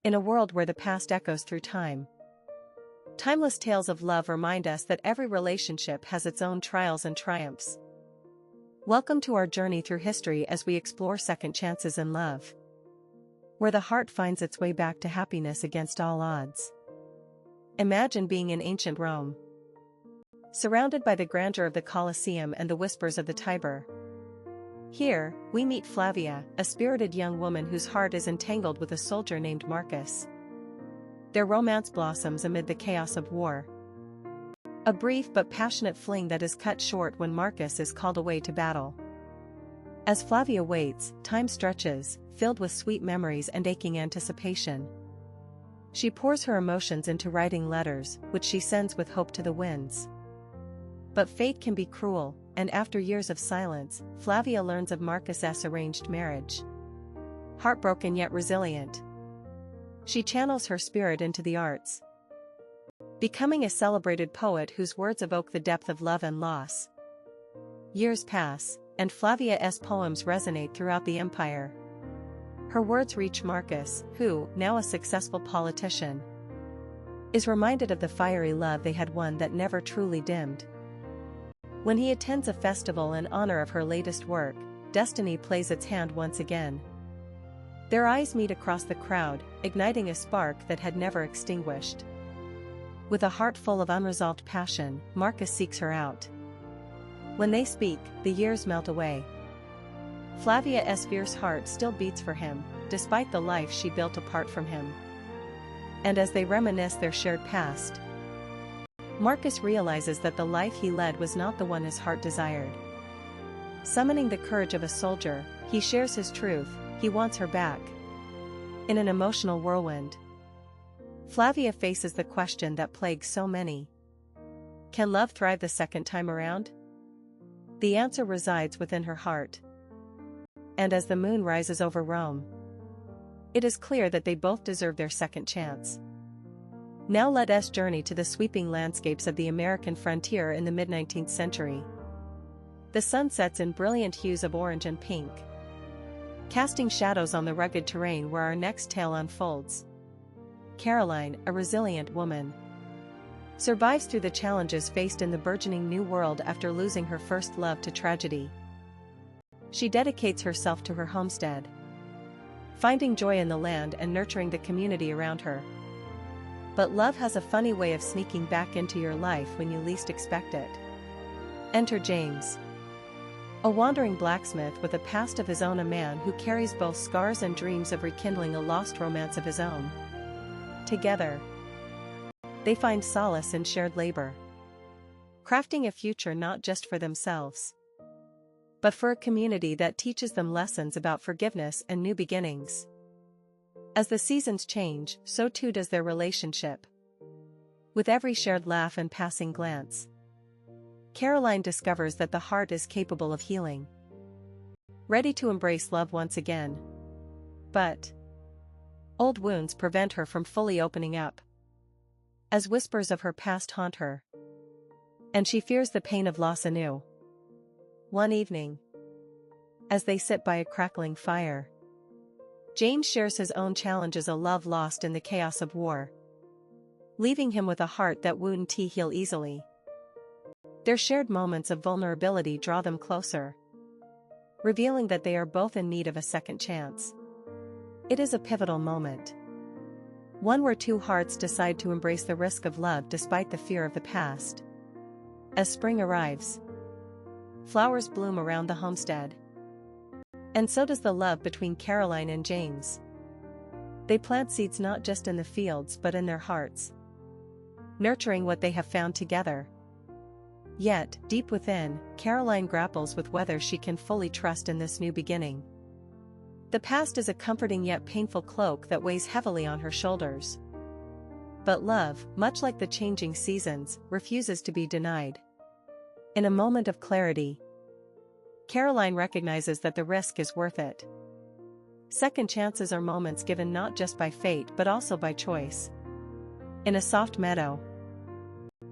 In a world where the past echoes through time, timeless tales of love remind us that every relationship has its own trials and triumphs. Welcome to our journey through history as we explore second chances in love, where the heart finds its way back to happiness against all odds. Imagine being in ancient Rome, surrounded by the grandeur of the Colosseum and the whispers of the Tiber. Here, we meet Flavia, a spirited young woman whose heart is entangled with a soldier named Marcus. Their romance blossoms amid the chaos of war. A brief but passionate fling that is cut short when Marcus is called away to battle. As Flavia waits, time stretches, filled with sweet memories and aching anticipation. She pours her emotions into writing letters, which she sends with hope to the winds. But fate can be cruel, and after years of silence, Flavia learns of Marcus's arranged marriage. Heartbroken yet resilient, she channels her spirit into the arts, becoming a celebrated poet whose words evoke the depth of love and loss. Years pass, and Flavia's poems resonate throughout the empire. Her words reach Marcus, who, now a successful politician, is reminded of the fiery love they had won that never truly dimmed. When he attends a festival in honor of her latest work, destiny plays its hand once again. Their eyes meet across the crowd, igniting a spark that had never extinguished. With a heart full of unresolved passion, Marcus seeks her out. When they speak, the years melt away. Flavia's fierce heart still beats for him, despite the life she built apart from him. And as they reminisce their shared past, Marcus realizes that the life he led was not the one his heart desired. Summoning the courage of a soldier, he shares his truth: he wants her back. In an emotional whirlwind, Flavia faces the question that plagues so many. Can love thrive the second time around? The answer resides within her heart. And as the moon rises over Rome, it is clear that they both deserve their second chance. Now let us journey to the sweeping landscapes of the American frontier in the mid-19th century. The sun sets in brilliant hues of orange and pink, casting shadows on the rugged terrain where our next tale unfolds. Caroline, a resilient woman, survives through the challenges faced in the burgeoning New World after losing her first love to tragedy. She dedicates herself to her homestead, finding joy in the land and nurturing the community around her. But love has a funny way of sneaking back into your life when you least expect it. Enter James, a wandering blacksmith with a past of his own, a man who carries both scars and dreams of rekindling a lost romance of his own. Together, they find solace in shared labor, crafting a future not just for themselves, but for a community that teaches them lessons about forgiveness and new beginnings. As the seasons change, so too does their relationship. With every shared laugh and passing glance, Caroline discovers that the heart is capable of healing, ready to embrace love once again. But old wounds prevent her from fully opening up, as whispers of her past haunt her, and she fears the pain of loss anew. One evening, as they sit by a crackling fire, James shares his own challenges, a love lost in the chaos of war, leaving him with a heart that wouldn't heal easily. Their shared moments of vulnerability draw them closer, revealing that they are both in need of a second chance. It is a pivotal moment, one where two hearts decide to embrace the risk of love despite the fear of the past. As spring arrives, flowers bloom around the homestead, and so does the love between Caroline and James. They plant seeds not just in the fields but in their hearts, nurturing what they have found together. Yet, deep within, Caroline grapples with whether she can fully trust in this new beginning. The past is a comforting yet painful cloak that weighs heavily on her shoulders. But love, much like the changing seasons, refuses to be denied. In a moment of clarity, Caroline recognizes that the risk is worth it. Second chances are moments given not just by fate but also by choice. In a soft meadow,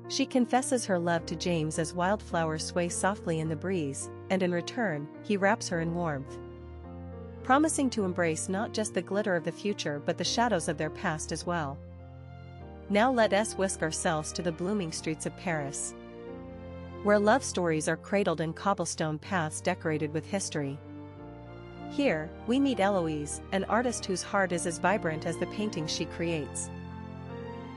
she confesses her love to James as wildflowers sway softly in the breeze, and in return, he wraps her in warmth, promising to embrace not just the glitter of the future but the shadows of their past as well. Now let us whisk ourselves to the blooming streets of Paris, where love stories are cradled in cobblestone paths decorated with history. Here, we meet Eloise, an artist whose heart is as vibrant as the paintings she creates.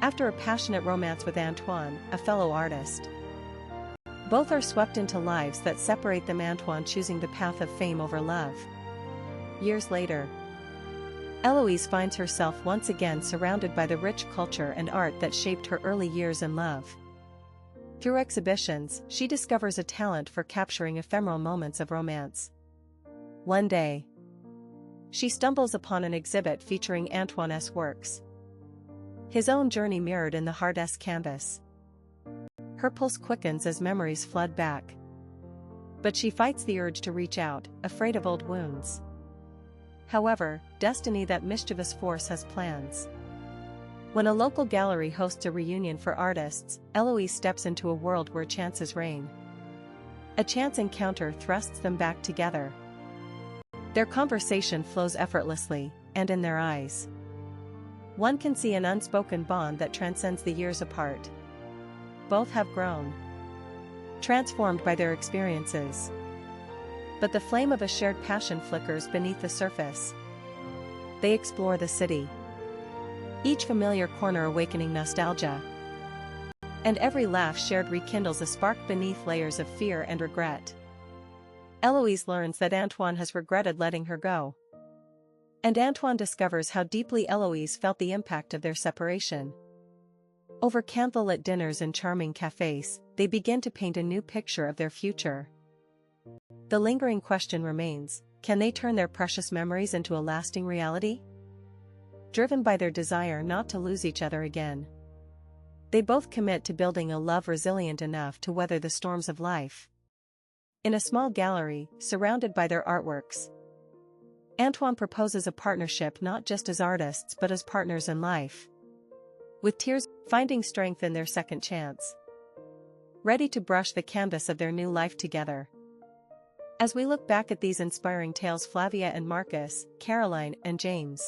After a passionate romance with Antoine, a fellow artist, both are swept into lives that separate them, Antoine choosing the path of fame over love. Years later, Eloise finds herself once again surrounded by the rich culture and art that shaped her early years in love. Through exhibitions, she discovers a talent for capturing ephemeral moments of romance. One day, she stumbles upon an exhibit featuring Antoine's works, his own journey mirrored in the hard-esque canvas. Her pulse quickens as memories flood back, but she fights the urge to reach out, afraid of old wounds. However, destiny, that mischievous force, has plans. When a local gallery hosts a reunion for artists, Eloise steps into a world where chances reign. A chance encounter thrusts them back together. Their conversation flows effortlessly, and in their eyes, one can see an unspoken bond that transcends the years apart. Both have grown, transformed by their experiences. But the flame of a shared passion flickers beneath the surface. They explore the city, each familiar corner awakening nostalgia, and every laugh shared rekindles a spark beneath layers of fear and regret. Eloise learns that Antoine has regretted letting her go, and Antoine discovers how deeply Eloise felt the impact of their separation. Over candlelit dinners and charming cafes, they begin to paint a new picture of their future. The lingering question remains: can they turn their precious memories into a lasting reality? Driven by their desire not to lose each other again, they both commit to building a love resilient enough to weather the storms of life. In a small gallery, surrounded by their artworks, Antoine proposes a partnership not just as artists but as partners in life. With tears, finding strength in their second chance, ready to brush the canvas of their new life together. As we look back at these inspiring tales, Flavia and Marcus, Caroline and James,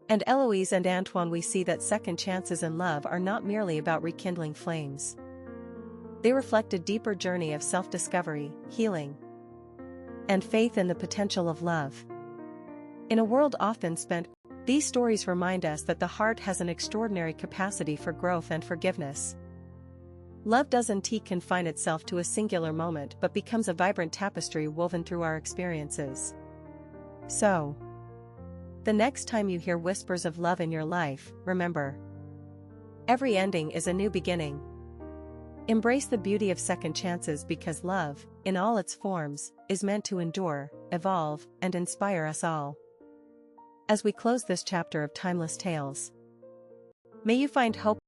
and Eloise and Antoine, we see that second chances in love are not merely about rekindling flames. They reflect a deeper journey of self-discovery, healing, and faith in the potential of love. In a world often spent, these stories remind us that the heart has an extraordinary capacity for growth and forgiveness. Love doesn't confine itself to a singular moment but becomes a vibrant tapestry woven through our experiences. So, the next time you hear whispers of love in your life, remember, every ending is a new beginning. Embrace the beauty of second chances, because love, in all its forms, is meant to endure, evolve, and inspire us all. As we close this chapter of Timeless Tales, may you find hope